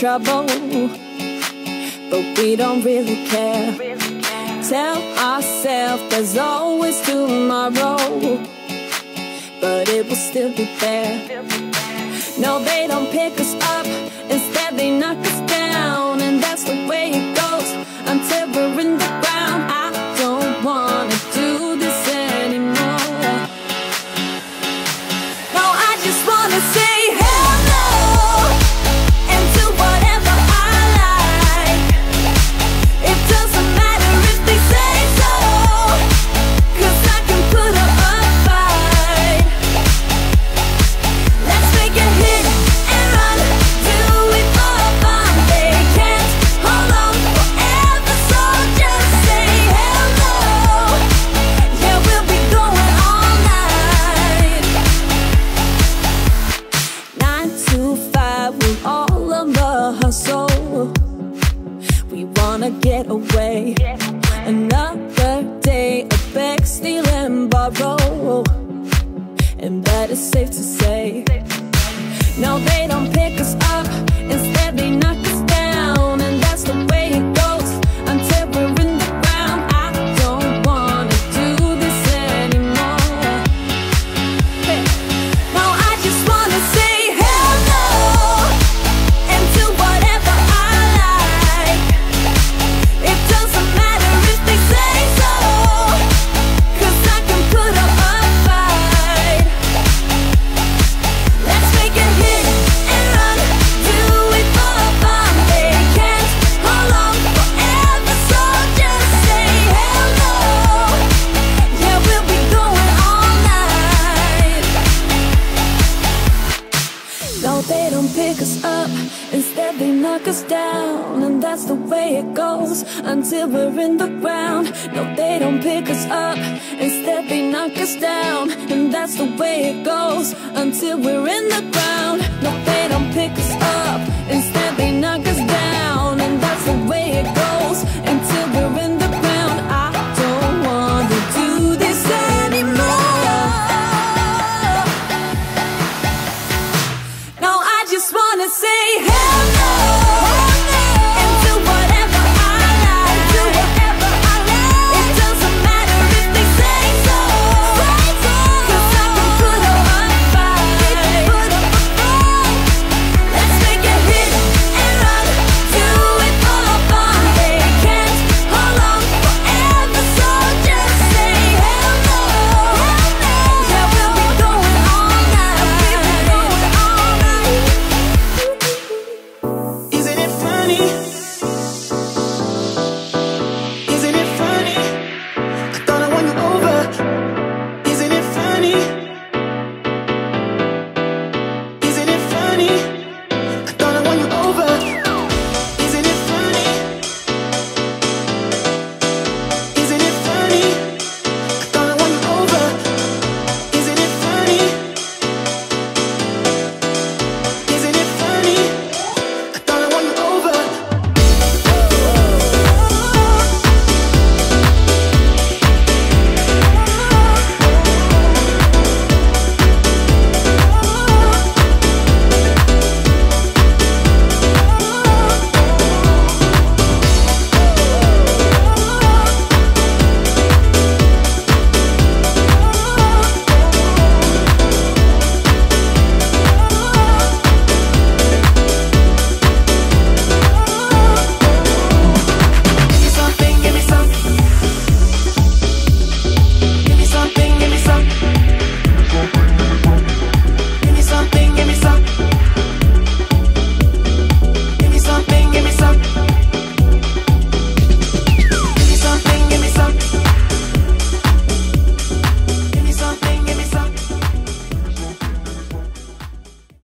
trouble, but we don't really care. Tell ourselves there's always tomorrow, but it will still be there. No, they don't pick us up, instead they knock us down, and that's the way it goes until we're in the ground. I don't wanna do this anymore. No, I just wanna say hello and do whatever I like. It doesn't matter if they say so, 'cause I can put up a fight. Let's make a hit and run, do it for fun. They can't hold on forever, so just say hello. Yeah, we'll be going all night. 9 to 5, we're all on the hustle. We wanna get away. Another day of beg, steal and borrow, and that is safe to say. No, they don't pick us up, instead they knock us down, and that's the way it goes until we're in the ground. I don't wanna do this anymore. Hey. No, I just wanna say hello and do whatever I like. It doesn't matter if they say so, 'cause I can put up a fight. Let's make a hit and run, do it for fun. They can't hold on forever, so just say hello. Yeah, we'll be going all night. No, they don't pick us up, instead they knock us down, and that's the way it goes until we're in the ground. No, they don't pick us up, instead they knock us down, and that's the way it goes until we're in the ground. No, they don't pick us up, instead they knock us down, and that's the way it goes until we're in the ground. I don't wanna do this anymore. No, I just wanna say hello